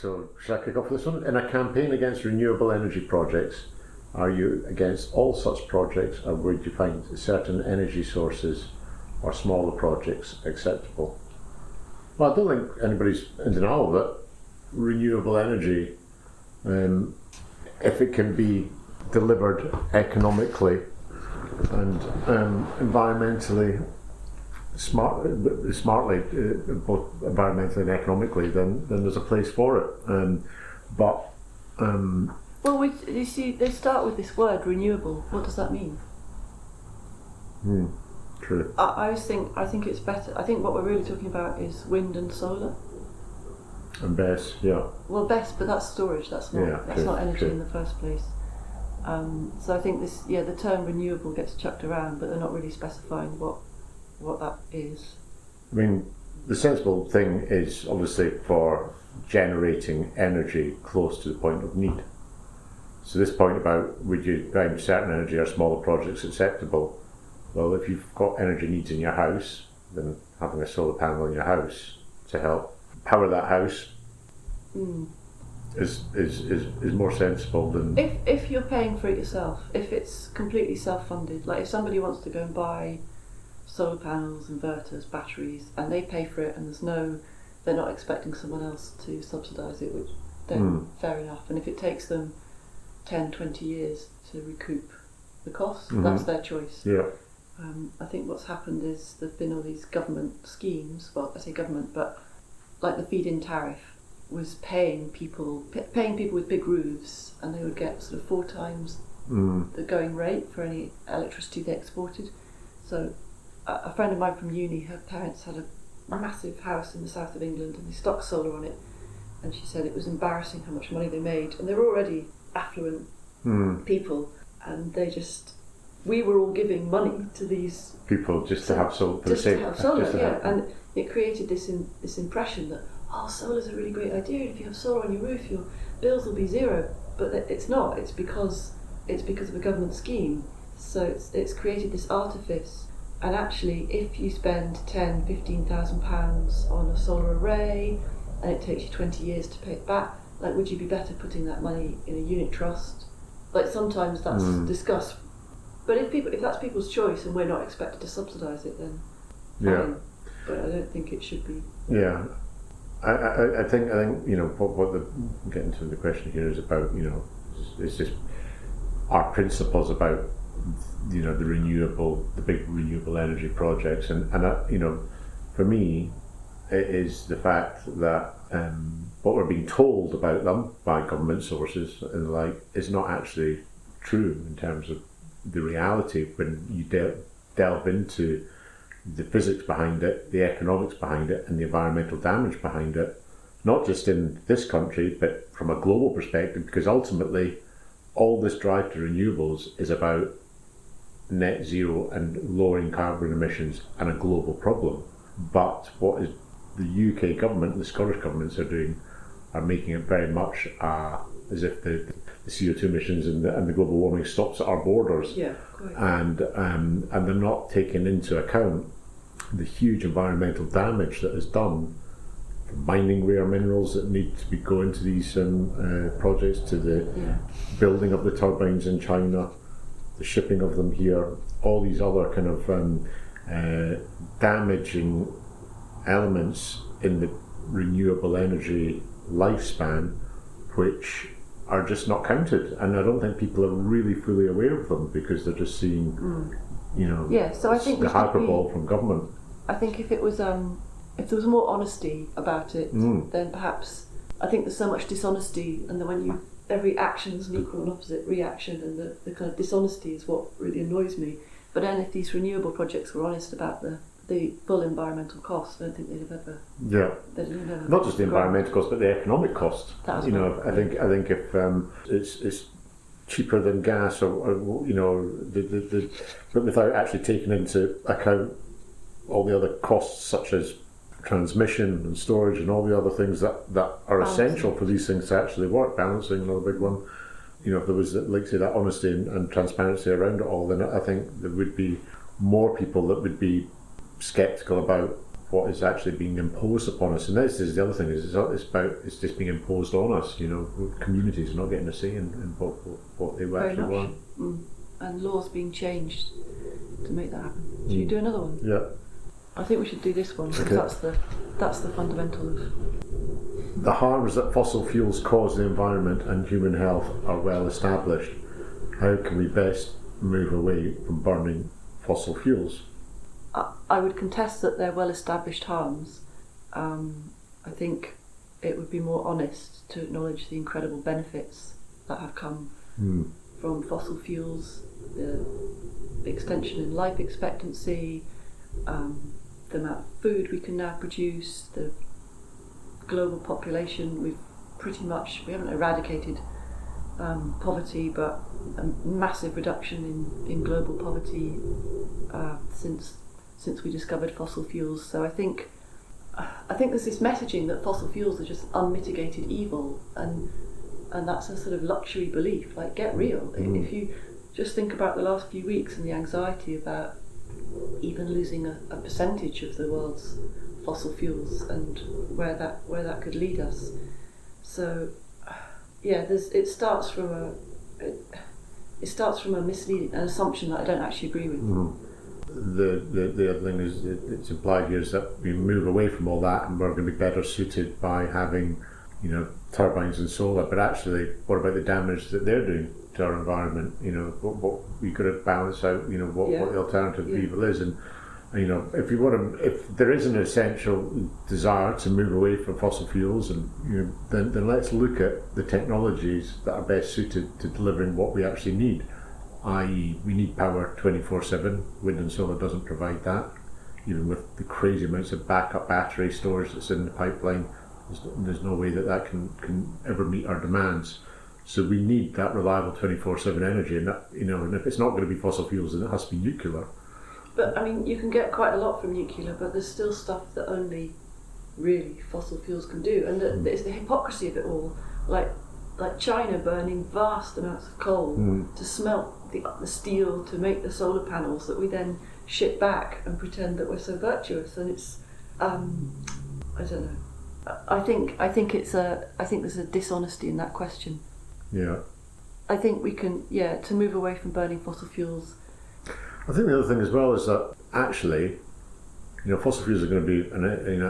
So, shall I kick off this one? In a campaign against renewable energy projects, are you against all such projects, or would you find certain energy sources or smaller projects acceptable? Well, I don't think anybody's in denial that renewable energy, if it can be delivered economically and environmentally smartly, both environmentally and economically, then there's a place for it. Well, you see, they start with this word renewable. What does that mean? True. I think it's better. I think what we're really talking about is wind and solar. And BESS, yeah. Well, BESS, but that's storage. That's not energy true. in the first place. So I think the term renewable gets chucked around, but they're not really specifying what that is. I mean, the sensible thing is obviously for generating energy close to the point of need. So this point about would you find certain energy or smaller projects acceptable? Well, if you've got energy needs in your house, then having a solar panel in your house to help power that house is more sensible than... If you're paying for it yourself, if it's completely self-funded, like if somebody wants to go and buy solar panels, inverters, batteries, and they pay for it, and they're not expecting someone else to subsidise it, which then fair enough. And if it takes them 10, 20 years to recoup the cost, that's their choice. Yeah. I think what's happened is there've been all these government schemes, well, I say government, but like the feed-in tariff was paying people with big roofs, and they would get sort of 4 times the going rate for any electricity they exported. So a friend of mine from uni, her parents had a massive house in the south of England, and they stuck solar on it, and she said it was embarrassing how much money they made, and they were already affluent people, and we were all giving money to these people just to have solar, and it created this impression that solar's a really great idea, and if you have solar on your roof, your bills will be zero. But it's not. It's because of a government scheme. So it's created this artifice. And actually, if you spend £10,000-15,000 on a solar array, and it takes you 20 years to pay it back, like, would you be better putting that money in a unit trust? Like, sometimes that's discussed. But if that's people's choice and we're not expected to subsidise it, then fine. Yeah. But I don't think it should be. Yeah. I think what getting to the question here is about, it's just our principles about, the big renewable energy projects, and for me, it is the fact that what we're being told about them by government sources and the like is not actually true in terms of the reality when you delve into the physics behind it, the economics behind it, and the environmental damage behind it, not just in this country, but from a global perspective, because ultimately all this drive to renewables is about net zero and lowering carbon emissions and a global problem. But what is the UK government and the Scottish governments are doing are making it very much as if the CO2 emissions and the global warming stops at our borders. Yeah, quite. And they're not taking into account the huge environmental damage that is done from mining rare minerals that need to go into these projects, to the building of the turbines in China, the shipping of them here, all these other kind of damaging elements in the renewable energy lifespan, which are just not counted, and I don't think people are really fully aware of them because they're just seeing, So I think the hyperbole from government. I think if there was more honesty about it, then perhaps, I think there's so much dishonesty, and then every action is an equal and opposite reaction, and the kind of dishonesty is what really annoys me. But then if these renewable projects were honest about the full environmental cost, I don't think they'd have ever. Yeah. Not just the environmental cost, but the economic cost. I think if it's cheaper than gas, but without actually taking into account all the other costs such as transmission and storage and all the other things that are essential for these things to actually work. Balancing, another big one. If there was, like say, that honesty and transparency around it all, then I think there would be more people that would be sceptical about what is actually being imposed upon us. And this is the other thing, is it's just being imposed on us. Communities are not getting a say in what they Very actually much. want. And laws being changed to make that happen. Should you do another one? Yeah. I think we should do this one, because that's the fundamental of... The harms that fossil fuels cause the environment and human health are well established. How can we best move away from burning fossil fuels? I would contest that they're well-established harms. I think it would be more honest to acknowledge the incredible benefits that have come from fossil fuels, the extension in life expectancy, the amount of food we can now produce, the global population. We haven't eradicated poverty, but a massive reduction in global poverty since we discovered fossil fuels. So I think there's this messaging that fossil fuels are just unmitigated evil, and that's a sort of luxury belief. Like, get real. If you just think about the last few weeks and the anxiety about even losing a percentage of the world's fossil fuels and where that could lead us. So it starts from a misleading, an assumption that I don't actually agree with. The other thing is, it's implied here, is that we move away from all that and we're going to be better suited by having turbines and solar. But actually, what about the damage that they're doing to our environment? What we could have balanced out. What the alternative evil is, and if there is an essential desire to move away from fossil fuels, and then let's look at the technologies that are best suited to delivering what we actually need. I.e., we need power 24/7. Wind and solar doesn't provide that, even with the crazy amounts of backup battery storage that's in the pipeline. There's no way that can ever meet our demands. So we need that reliable 24/7 energy, and and if it's not going to be fossil fuels, then it has to be nuclear. But I mean, you can get quite a lot from nuclear, but there's still stuff that only really fossil fuels can do, and it's the hypocrisy of it all. Like China burning vast amounts of coal to smelt the steel to make the solar panels that we then ship back and pretend that we're so virtuous. And it's I don't know. I think there's a dishonesty in that question. Yeah. I think we can to move away from burning fossil fuels. I think the other thing as well is that actually, fossil fuels are going to be an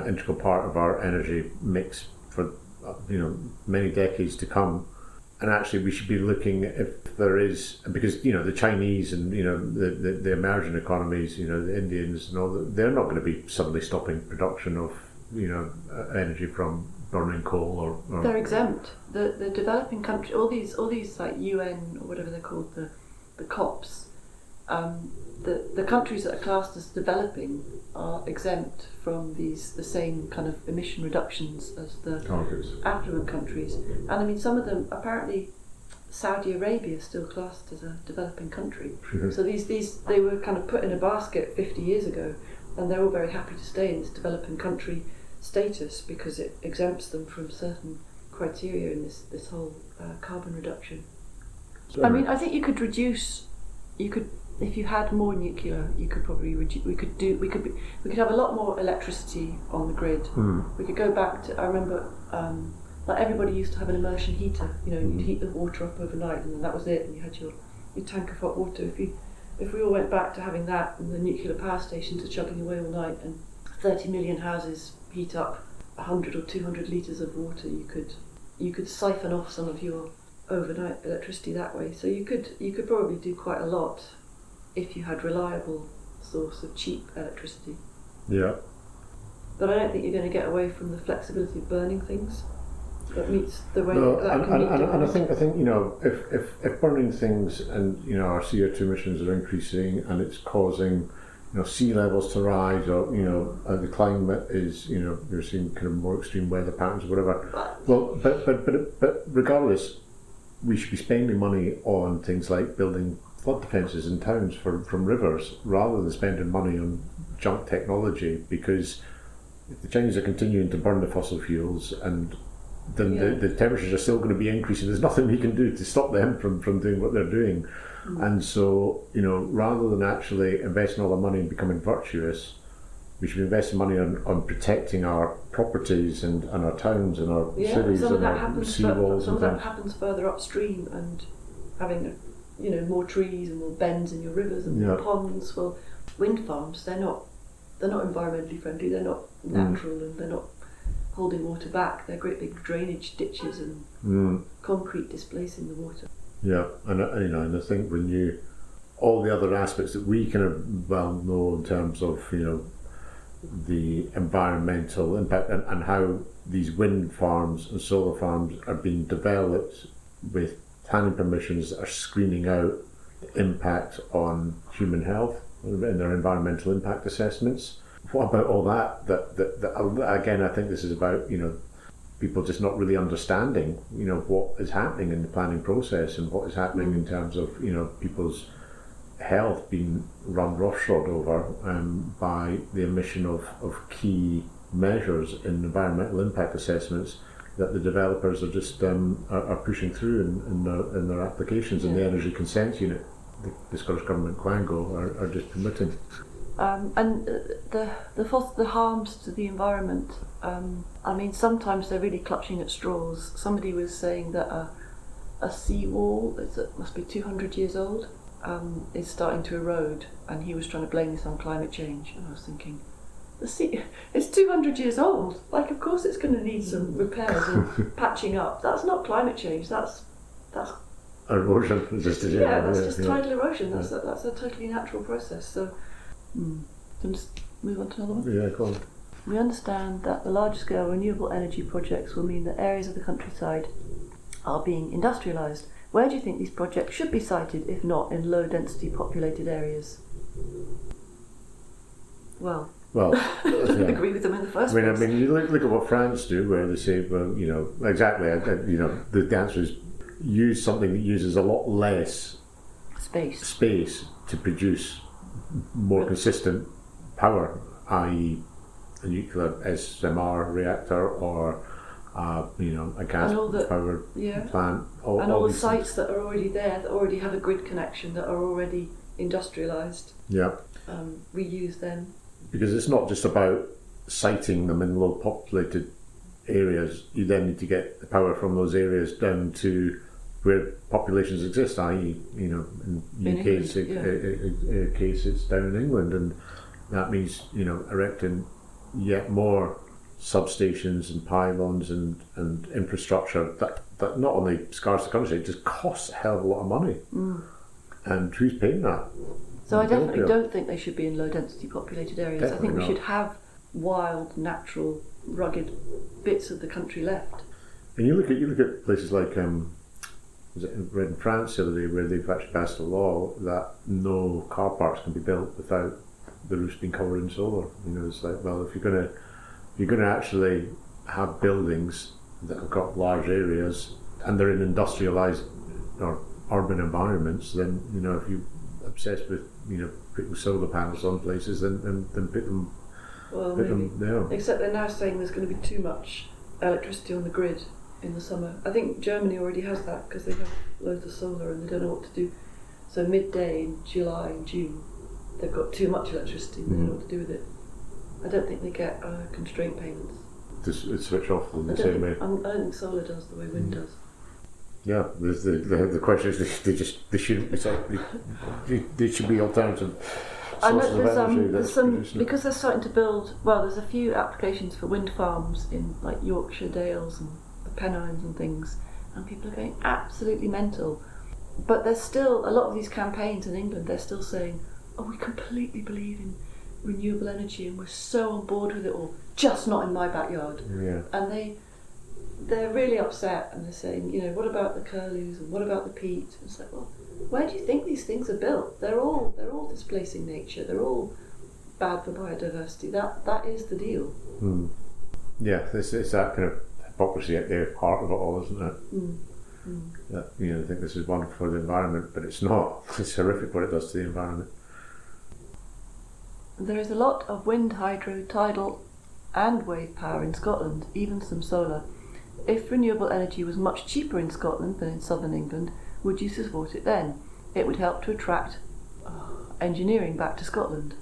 integral part of our energy mix for many decades to come. And actually, we should be looking if there is, because the Chinese and the emerging economies, the Indians and all that, they're not going to be suddenly stopping production of energy from burning coal or they're exempt. The developing countries, all these like UN or whatever they're called, the COPs. The countries that are classed as developing are exempt from the same kind of emission reductions as the targets. Affluent countries. And I mean, some of them, apparently Saudi Arabia is still classed as a developing country. So they were kind of put in a basket 50 years ago, and they're all very happy to stay in this developing country status because it exempts them from certain criteria in this whole carbon reduction. I mean, I think you could if you had more nuclear, you could probably we could have a lot more electricity on the grid. We could go back to, I remember like everybody used to have an immersion heater. You'd heat the water up overnight and then that was it, and you had your tank of hot water. If we all went back to having that, and the nuclear power stations are chugging away all night, and 30 million houses heat up 100 or 200 litres of water, you could siphon off some of your overnight electricity that way. So you could probably do quite a lot if you had reliable source of cheap electricity. Yeah. But I don't think you're going to get away from the flexibility of burning things. That meets the way No, that can meet and I think if burning things and our CO2 emissions are increasing and it's causing sea levels to rise, or the climate is you're seeing kind of more extreme weather patterns or whatever. Well, but regardless, we should be spending money on things like building flood defences in towns from rivers, rather than spending money on junk technology, because if the Chinese are continuing to burn the fossil fuels, and then the temperatures are still going to be increasing, there's nothing we can do to stop them from doing what they're doing. And so rather than actually investing all the money in becoming virtuous, we should be investing money on protecting our properties and our towns and our cities some of and that our happens seawalls some and of that things. happens further upstream, and having more trees and more bends in your rivers and more ponds. Well, wind farms, they're not environmentally friendly, they're not natural, and they're not holding water back. They're great big drainage ditches and concrete displacing the water. Yeah, and I think when all the other aspects that we kind of well know in terms of the environmental impact and how these wind farms and solar farms are being developed with planning permissions that are screening out the impact on human health in their environmental impact assessments. What about all that? That again, I think this is about people just not really understanding what is happening in the planning process and what is happening in terms of people's health being run roughshod over by the omission of key measures in environmental impact assessments that the developers are just are pushing through in their applications, and the energy consent unit, the Scottish Government Quango are just permitting. And the harms to the environment. I mean, sometimes they're really clutching at straws. Somebody was saying that a seawall that must be 200 years old is starting to erode, and he was trying to blame this on climate change. And I was thinking, the sea, it's 200 years old. Like, of course, it's going to need some repairs and patching up. That's not climate change. That's erosion. That's just tidal erosion. That's a totally natural process. So. Can we just move on to another one? Yeah, go on. We understand that the large-scale renewable energy projects will mean that areas of the countryside are being industrialised. Where do you think these projects should be sited, if not in low-density populated areas? Well, I didn't agree with them in the first place. I mean, you look at what France do, where they say, well, exactly, the answer is use something that uses a lot less space to produce more consistent power, i.e. a nuclear SMR reactor or a gas powered plant. All the sites that are already there, that already have a grid connection, that are already industrialised. Yeah. Reuse them. Because it's not just about siting them in low populated areas. You then need to get the power from those areas down to where populations exist, i.e., in UK's case, it's down in England, and that means erecting yet more substations and pylons and infrastructure that not only scars the country, it just costs a hell of a lot of money. And who's paying that? So I definitely don't think they should be in low density populated areas. Definitely I think we should have wild, natural, rugged bits of the country left. And you look at places like was it in France the other day, where they've actually passed a law that no car parks can be built without the roofs being covered in solar. It's like, well, if you're gonna actually have buildings that have got large areas and they're in industrialised or urban environments, then if you're obsessed with putting solar panels on places, then put them. Well, put them there. Except they're now saying there's going to be too much electricity on the grid in the summer. I think Germany already has that because they have loads of solar and they don't know what to do. So midday in July and June, they've got too much electricity and they don't know what to do with it. I don't think they get constraint payments. Just switch off in the same way. I don't think solar does the way wind does. Yeah, the question is they shouldn't be they should be alternative sources of energy. There's some because they're starting to build. Well, there's a few applications for wind farms in like Yorkshire Dales and the Pennines and things, and people are going absolutely mental. But there's still a lot of these campaigns in England. They're still saying, "Oh, we completely believe in renewable energy and we're so on board with it all, just not in my backyard." Yeah. And they're really upset and they're saying, what about the curlews and what about the peat? And it's like, well, where do you think these things are built? They're all displacing nature. They're all bad for biodiversity. That is the deal. Yeah, it's that kind of hypocrisy at the heart of it all, isn't it? That I think this is wonderful for the environment, but it's not. It's horrific what it does to the environment. There is a lot of wind, hydro, tidal and wave power in Scotland, even some solar. If renewable energy was much cheaper in Scotland than in southern England, would you support it then? It would help to attract engineering back to Scotland.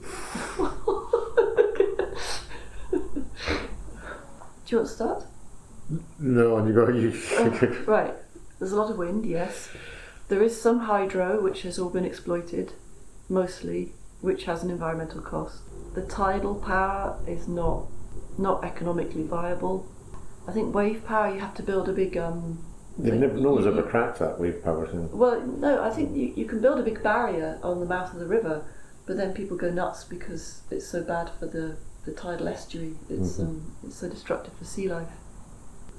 Do you want to start? No, and you go. Right. There's a lot of wind, yes. There is some hydro, which has all been exploited, mostly, which has an environmental cost. The tidal power is not economically viable. I think wave power, you have to build a big... no one's ever cracked that wave power thing. Well, no, I think you can build a big barrier on the mouth of the river, but then people go nuts because it's so bad for the tidal estuary. It's so destructive for sea life.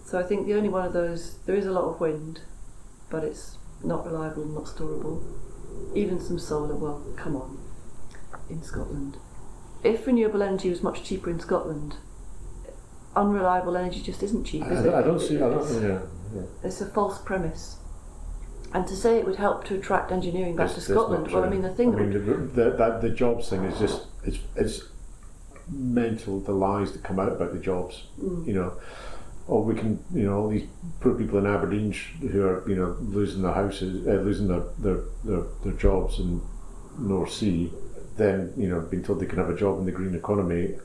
So I think the only one of those, there is a lot of wind, but it's not reliable, not storable. Even some solar, well, come on, in Scotland. If renewable energy was much cheaper in Scotland, unreliable energy just isn't cheap, is it? It's a false premise. And to say it would help to attract engineering back to Scotland, well, I mean, the jobs thing is just, it's mental, the lies that come out about the jobs, you know. Or we can, you know, all these poor people in Aberdeen who are, you know, losing their houses, losing their jobs in North Sea, then, you know, being told they can have a job in the green economy,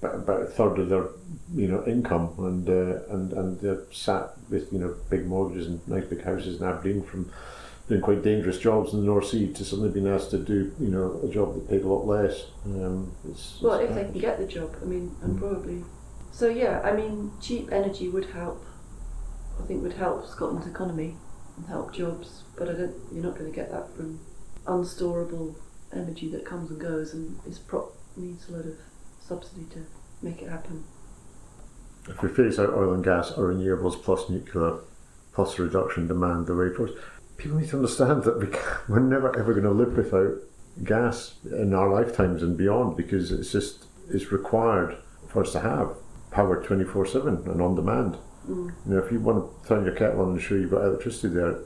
about a third of their, you know, income, and they're sat with, you know, big mortgages and nice big houses in Aberdeen from doing quite dangerous jobs in the North Sea to suddenly being asked to do, you know, a job that paid a lot less. Well, if they can get the job, I mean, and probably. So yeah, I mean, cheap energy would help. I think would help Scotland's economy and help jobs, but you're not going to get that from unstorable energy that comes and goes and needs a lot of subsidy to make it happen. If we phase out oil and gas or renewables plus nuclear plus reduction demand the way forward, people need to understand that we're never ever going to live without gas in our lifetimes and beyond, because it's required for us to have power 24/7 and on demand. You know, if you want to turn your kettle on and ensure you've got electricity there,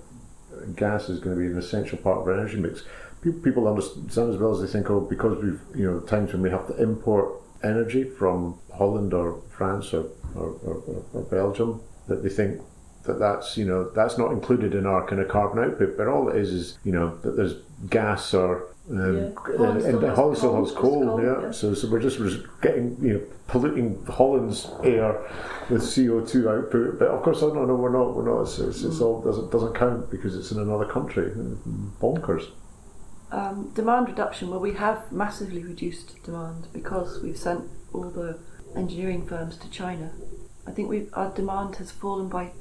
gas is going to be an essential part of our energy mix. People understand as well as they think, oh, because we've, you know, times when we have to import energy from Holland or France or Belgium, that they think that's, you know, that's not included in our kind of carbon output, but all it is, you know, that there's gas or and Holland still has coal, yeah. So we're just getting, you know, polluting Holland's air with CO2 output. But of course, no, we're not. It's all doesn't count because it's in another country. Bonkers. Demand reduction. Well, we have massively reduced demand because we've sent all the engineering firms to China. I think our demand has fallen by,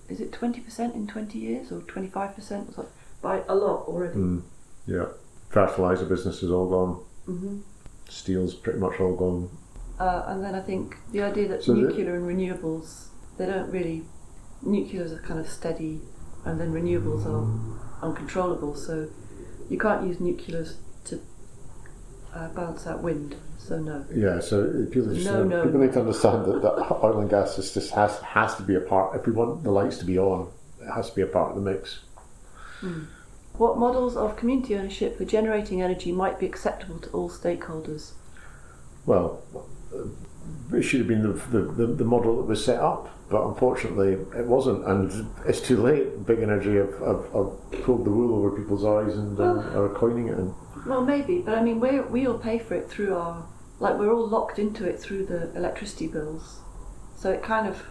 is it 20% in 20 years or 25%? By a lot already. Yeah. Fertiliser business is all gone. Steel's pretty much all gone. And then I think the idea that nuclear and renewables, they don't really, nuclears are kind of steady and then renewables are uncontrollable, so you can't use nuclears to balance out wind, so no. Yeah, so people need to understand that oil and gas has to be a part. If we want the lights to be on, it has to be a part of the mix. What models of community ownership for generating energy might be acceptable to all stakeholders? Well, it should have been the model that was set up, but unfortunately it wasn't, and it's too late. Big energy have pulled the wool over people's eyes and are coining it. Well, maybe, but I mean, we all pay for it through we're all locked into it through the electricity bills. So it kind of,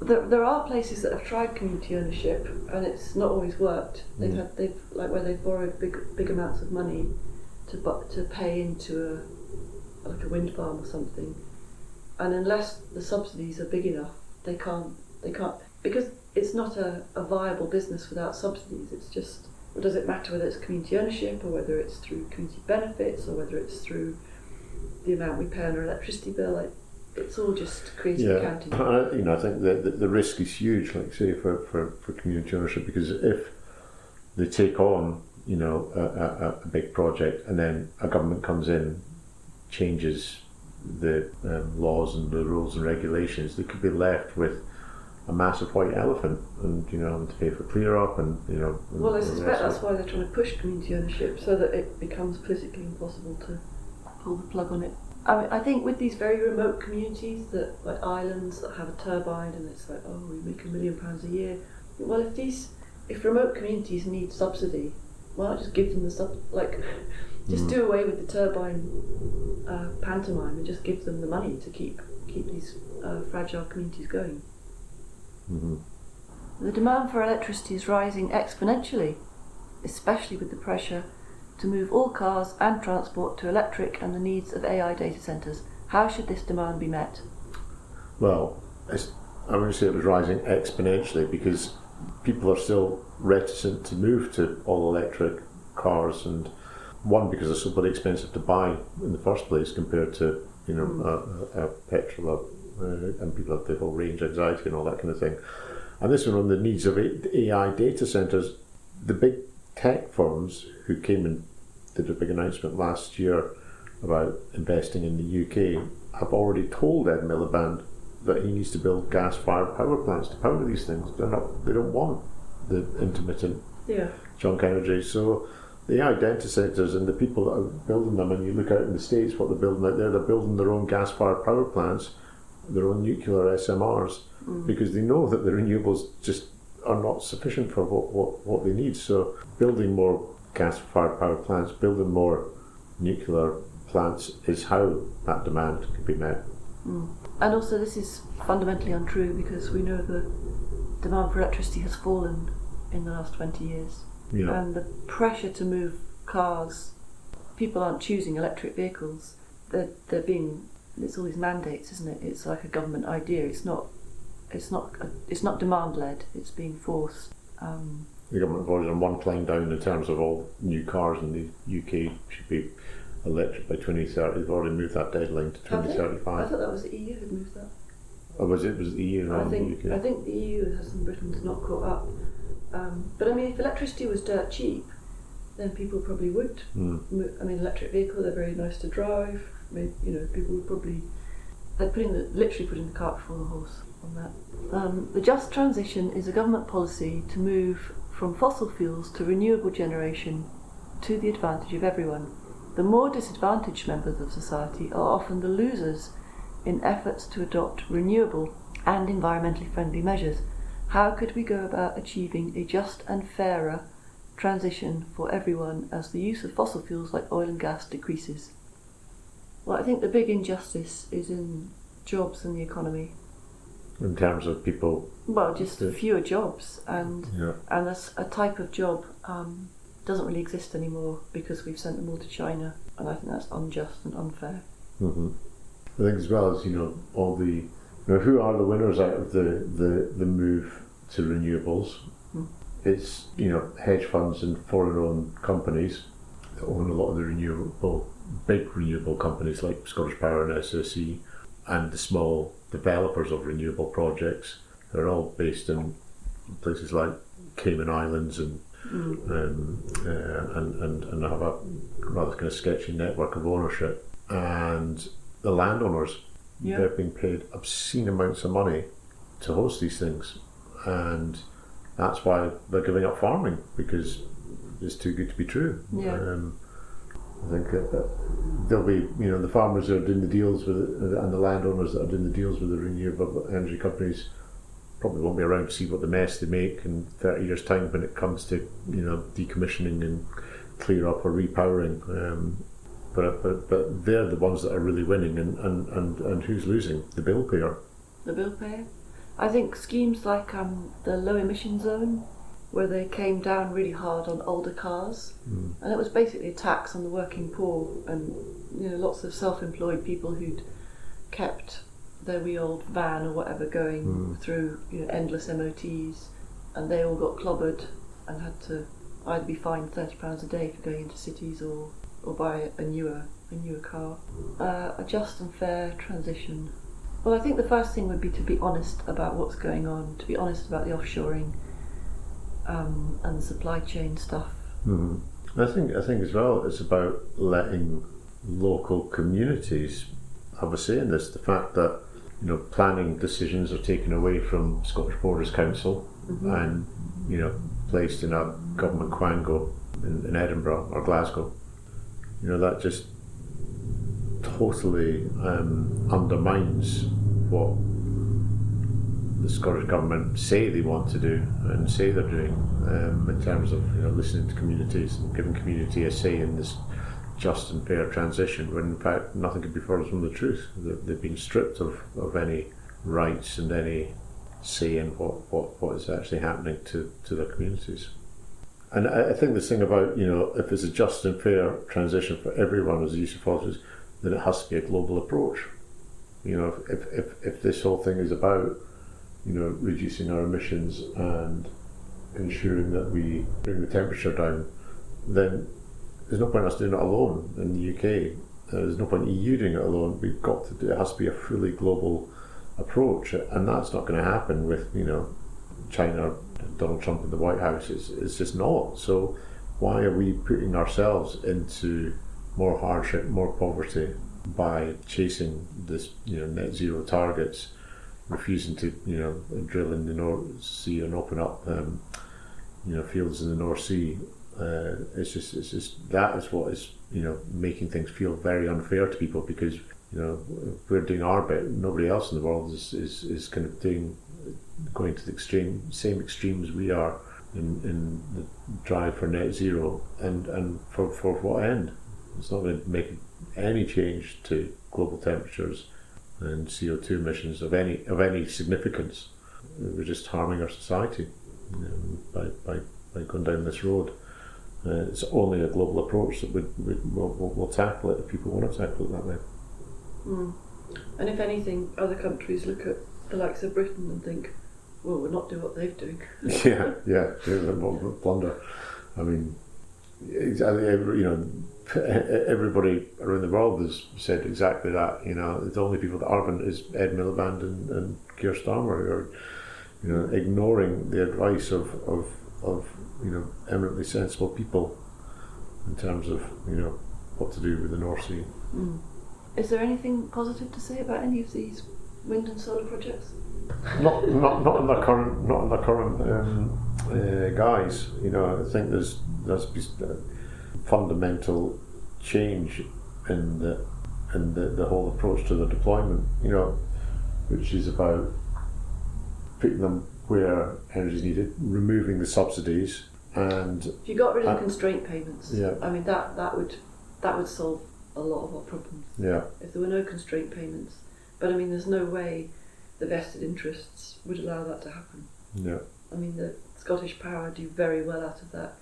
there are places that have tried community ownership and it's not always worked. They've where they've borrowed big amounts of money to pay into a wind farm or something, and unless the subsidies are big enough, they can't because it's not a viable business without subsidies. It's just, well, does it matter whether it's community ownership or whether it's through community benefits or whether it's through the amount we pay on our electricity bill? It's all just crazy accounting. You know, I think the risk is huge, like say for community ownership, because if they take on, you know, a big project and then a government comes in, changes the laws and the rules and regulations, they could be left with a massive white elephant, and you know, having to pay for clear up, and you know. Well, I suspect that's why they're trying to push community ownership, so that it becomes politically impossible to pull the plug on it. I mean, I think with these very remote communities, like islands that have a turbine, and it's like, oh, we make £1 million a year. Well, if remote communities need subsidy, why not just give them Just do away with the turbine pantomime and just give them the money to keep these fragile communities going. Mm-hmm. The demand for electricity is rising exponentially, especially with the pressure to move all cars and transport to electric and the needs of AI data centres. How should this demand be met? Well, I wouldn't say it was rising exponentially because people are still reticent to move to all electric cars, and one, because they're so bloody expensive to buy in the first place compared to a petrol, and people have the whole range anxiety and all that kind of thing. And this one on the needs of AI data centres. The big tech firms who came and did a big announcement last year about investing in the UK have already told Ed Miliband that he needs to build gas-fired power plants to power these things. They don't want the intermittent junk energy. So the AI data centres and the people that are building them, and you look out in the States what they're building out there, they're building their own gas-fired power plants, their own nuclear SMRs, because they know that the renewables just are not sufficient for what they need. So building more gas-fired power plants, building more nuclear plants is how that demand can be met. And also this is fundamentally untrue because we know the demand for electricity has fallen in the last 20 years. Yeah. And the pressure to move cars, people aren't choosing electric vehicles. They're being, it's all these mandates, isn't it? It's like a government idea. It's not demand led. It's being forced. The government have already done one climb down in terms of all new cars in the UK should be electric by 2030. They've already moved that deadline to 2035. I thought that was the EU had moved that. Or was it the EU? I think the EU has, and Britain's not caught up. But I mean, if electricity was dirt cheap, then people probably would. I mean, electric vehicle, they're very nice to drive. People would probably, they're literally putting the cart before the horse on that. The just transition is a government policy to move from fossil fuels to renewable generation to the advantage of everyone. The more disadvantaged members of society are often the losers in efforts to adopt renewable and environmentally friendly measures. How could we go about achieving a just and fairer transition for everyone as the use of fossil fuels like oil and gas decreases? Well, I think the big injustice is in jobs and the economy. In terms of people? Well, just fewer jobs, and a type of job doesn't really exist anymore because we've sent them all to China, and I think that's unjust and unfair. Mm-hmm. I think as well as all the who are the winners out of the move to renewables? It's hedge funds and foreign-owned companies that own a lot of the big renewable companies like Scottish Power and SSE, and the small developers of renewable projects. They're all based in places like Cayman Islands and have a rather kind of sketchy network of ownership. And the landowners, they're being paid obscene amounts of money to host these things, and that's why they're giving up farming, because it's too good to be true. I think that there'll be the farmers that are doing the deals with it, and the landowners that are doing the deals with the renewable energy companies probably won't be around to see what the mess they make in 30 years' time when it comes to decommissioning and clear up or repowering. But they're the ones that are really winning, and who's losing? The bill payer. The bill payer. I think schemes like the low emission zone, where they came down really hard on older cars, and it was basically a tax on the working poor, and lots of self-employed people who'd kept their wee old van or whatever going through endless MOTs, and they all got clobbered and had to either be fined £30 a day for going into cities or buy a newer car. A just and fair transition. Well, I think the first thing would be to be honest about what's going on, to be honest about the offshoring and the supply chain stuff. I think as well it's about letting local communities have a say in this. The fact that planning decisions are taken away from Scottish Borders Council and placed in a government quango in Edinburgh or Glasgow. That just totally undermines what the Scottish Government say they want to do and say they're doing in terms of listening to communities and giving community a say in this just and fair transition, when in fact nothing could be further from the truth. They've been stripped of any rights and any say in what is actually happening to their communities. And I think this thing about, if it's a just and fair transition for everyone as a use of fossils, then it has to be a global approach. If this whole thing is about, reducing our emissions and ensuring that we bring the temperature down, then there's no point in us doing it alone in the UK. There's no point in EU doing it alone. We've got to do it. It has to be a fully global approach, and that's not going to happen with China, Donald Trump in the White House. It's just not. So why are we putting ourselves into more hardship, more poverty by chasing this net zero targets, refusing to drill in the North Sea and open up fields in the North Sea? It's just that is what is making things feel very unfair to people, because if we're doing our bit, nobody else in the world is kind of going to the same extremes we are in the drive for net zero, and for what end? It's not going to make any change to global temperatures and CO2 emissions of any significance. We're just harming our society by going down this road. It's only a global approach that will tackle it if people want to tackle it that way. And if anything, other countries look at the likes of Britain and think, well, we'll not do what they're doing. yeah, blunder. I mean, everybody around the world has said exactly that. The only people that aren't is Ed Miliband and Keir Starmer, who are ignoring the advice of eminently sensible people in terms of what to do with the North Sea. Is there anything positive to say about any of these wind and solar projects? Not in the current guise. I think there's been a fundamental change in the whole approach to the deployment. Which is about putting them where energy is needed, removing the subsidies, and if you got rid of constraint payments, yeah. I mean that would solve a lot of our problems. Yeah. If there were no constraint payments, but I mean, there's no way the vested interests would allow that to happen. Yeah. I mean, the Scottish Power do very well out of that.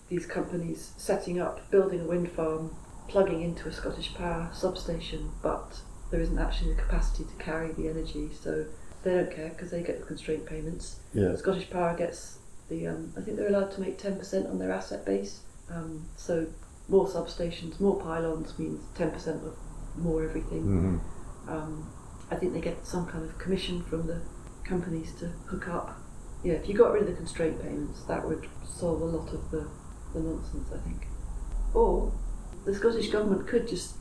These companies setting up, building a wind farm, plugging into a Scottish Power substation, but there isn't actually the capacity to carry the energy, so they don't care because they get the constraint payments. Yeah. Scottish Power gets the, I think they're allowed to make 10% on their asset base, so more substations, more pylons means 10% of more everything. I think they get some kind of commission from the companies to hook up. Yeah, if you got rid of the constraint payments, that would solve a lot of the nonsense, I think. Or the Scottish Government could just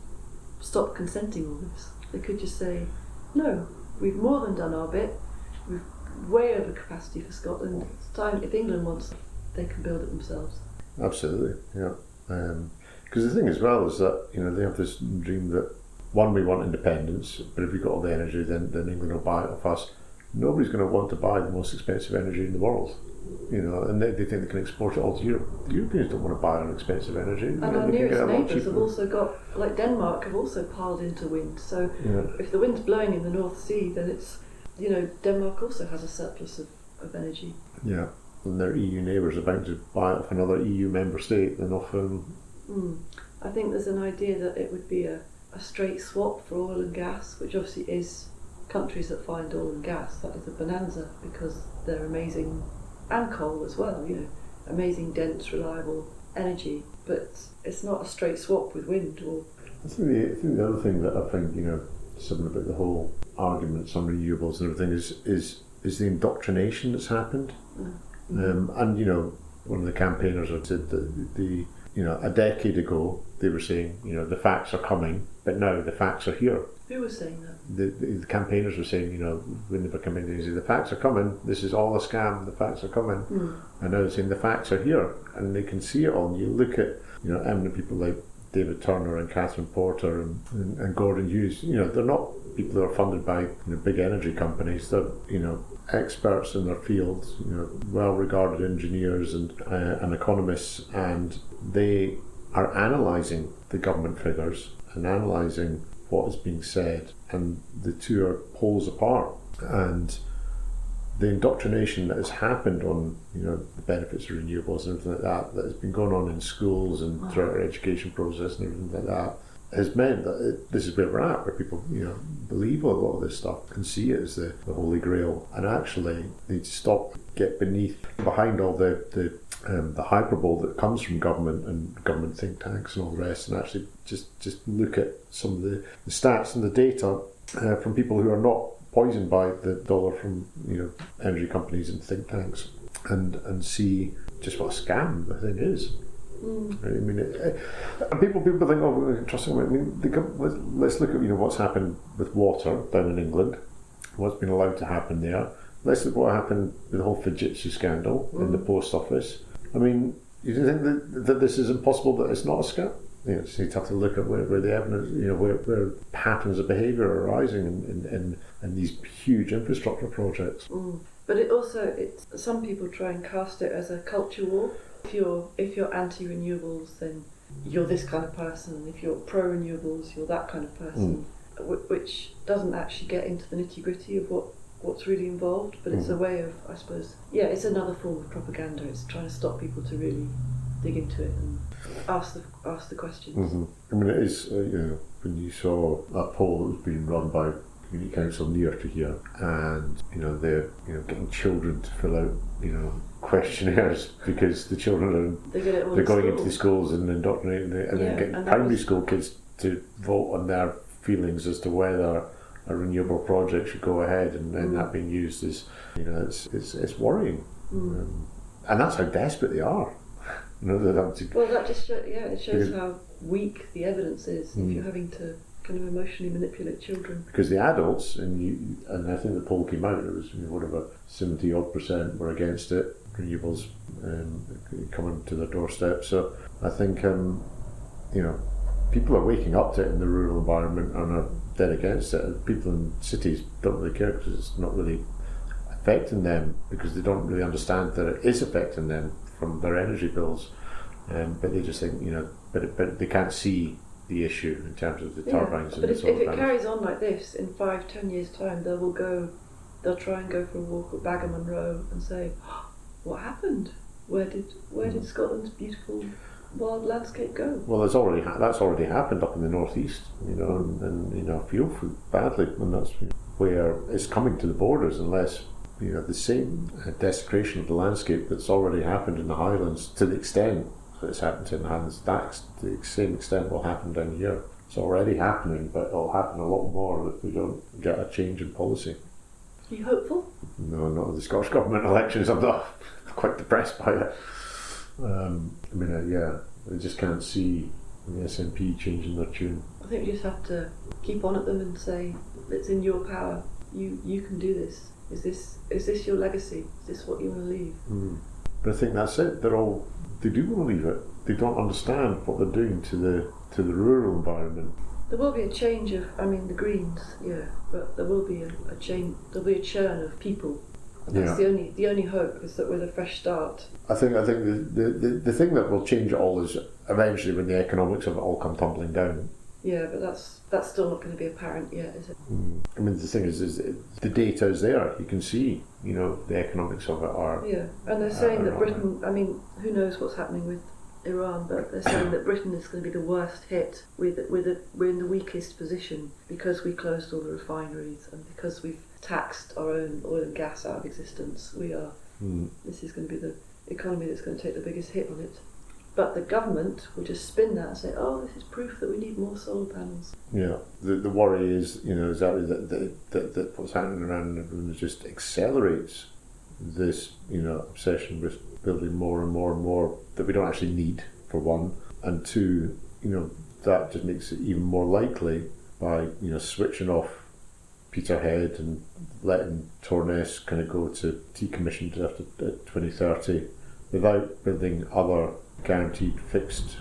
stop consenting all this. They could just say, no, we've more than done our bit, we've way over capacity for Scotland. It's time, if England wants it, they can build it themselves. Absolutely, yeah. Because the thing as well is that they have this dream that, one, we want independence, but if we've got all the energy, then England will buy it off us. Nobody's going to want to buy the most expensive energy in the world, and they think they can export it all to Europe. The Europeans don't want to buy our expensive energy. And our nearest neighbours have also got, like Denmark, have also piled into wind. So if the wind's blowing in the North Sea, then it's, Denmark also has a surplus of energy. Yeah, and their EU neighbours are bound to buy it off another EU member state, and often. I think there's an idea that it would be a straight swap for oil and gas, which obviously is countries that find oil and gas. That is a bonanza because they're amazing, and coal as well. Amazing, dense, reliable energy. But it's not a straight swap with wind. Or I think the other thing that I think something about the whole arguments on renewables and everything is the indoctrination that's happened. And one of the campaigners had said that a decade ago they were saying the facts are coming, but now the facts are here. Who was saying that? The campaigners were saying, when they were campaigning, they say the facts are coming, this is all a scam, the facts are coming. And now they're saying the facts are here, and they can see it all. And you look at eminent people like David Turner and Catherine Porter and Gordon Hughes. They're not people who are funded by big energy companies. They're experts in their fields, well regarded engineers and economists, and they are analysing the government figures and analysing what is being said, and the two are poles apart. And the indoctrination that has happened on, the benefits of renewables and everything like that has been going on in schools and throughout our education process and everything like that, has meant that this is where we're at, where people, believe a lot of this stuff and see it as the holy grail, and actually need to stop, get behind all the hyperbole that comes from government and government think tanks and all the rest, and actually just look at some of the stats and the data from people who are not poisoned by the dollar from energy companies and think tanks, and see just what a scam the thing is. I mean, and people think, oh, interesting. I mean, let's look at what's happened with water down in England, what's been allowed to happen there. Let's look at what happened with the whole Fujitsu scandal in the post office. I mean, you think that this is impossible, that it's not a scam? So you have to look at where the evidence, where patterns of behaviour are arising in these huge infrastructure projects. But it's some people try and cast it as a culture war. If you're anti-renewables, then you're this kind of person. If you're pro-renewables, you're that kind of person, which doesn't actually get into the nitty-gritty of what's really involved. But it's a way of, I suppose, it's another form of propaganda. It's trying to stop people to really dig into it and ask the questions. I mean, it is, when you saw a poll that was being run by Community Council near to here, and they're getting children to fill out questionnaires because the children they're going into the schools and indoctrinating and then getting primary school kids to vote on their feelings as to whether a renewable project should go ahead, and that being used is it's worrying, and that's how desperate they are. Well, that just it shows how weak the evidence is if you're having to kind of emotionally manipulate children. Because the adults, and I think the poll came out, it was 70% were against it, renewables coming to their doorstep. So I think people are waking up to it in the rural environment and are dead against it. People in cities don't really care because it's not really affecting them, because they don't really understand that it is affecting them from their energy bills, but they just think but they can't see the issue in terms of the turbines. But if it carries on like this, in 5-10 years' time, they'll try and go for a walk at Baggerman Row and say, what happened? Where did Scotland's beautiful wild landscape go? Well, that's already happened up in the northeast, and I feel badly when that's where it's coming to the borders, unless the same desecration of the landscape that's already happened in the Highlands, to the extent that it's happened in the Highlands, that to the same extent will happen down here. It's already happening, but it'll happen a lot more if we don't get a change in policy. Are you hopeful? No, not with the Scottish Government elections. I'm not quite depressed by it. I just can't see the SNP changing their tune. I think we just have to keep on at them and say, it's in your power. You can do this. Is this your legacy? Is this what you want to leave? But I think that's it. They do want to leave it. They don't understand what they're doing to the rural environment. There will be a change of, the Greens, but there will be a change. There'll be a churn of people. And that's the only hope, is that with a fresh start. I think the thing that will change it all is eventually when the economics of it all come tumbling down. Yeah, but that's still not going to be apparent yet, is it? The thing is the data is there. You can see, the economics of it are. Yeah, and they're saying that Britain. Who knows what's happening with Iran, but they're saying that Britain is going to be the worst hit. We're in the weakest position because we closed all the refineries and because we've taxed our own oil and gas out of existence. This is going to be the economy that's going to take the biggest hit on it. But the government will just spin that and say, "Oh, this is proof that we need more solar panels." Yeah, the worry is, exactly that what's happening around everyone just accelerates this, obsession with building more and more and more that we don't actually need, for one, and two, that just makes it even more likely by switching off Peterhead and letting Torness kind of go to decommissioned after 2030 without building other guaranteed fixed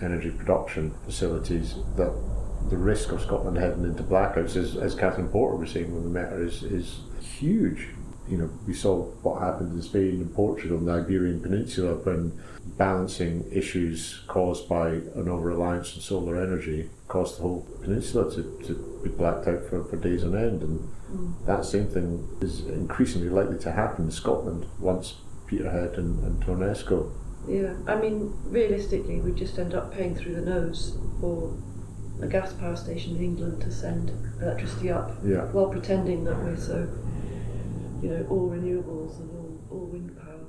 energy production facilities, that the risk of Scotland heading into blackouts, as Catherine Porter was saying when we met her, is huge. we saw what happened in Spain and Portugal and the Iberian Peninsula when balancing issues caused by an over-reliance on solar energy caused the whole peninsula to be blacked out for days on end. And that same thing is increasingly likely to happen in Scotland once Peterhead and Tornesco. Yeah, I mean, realistically, we just end up paying through the nose for a gas power station in England to send electricity up, while pretending that we're so, all renewables and all wind power.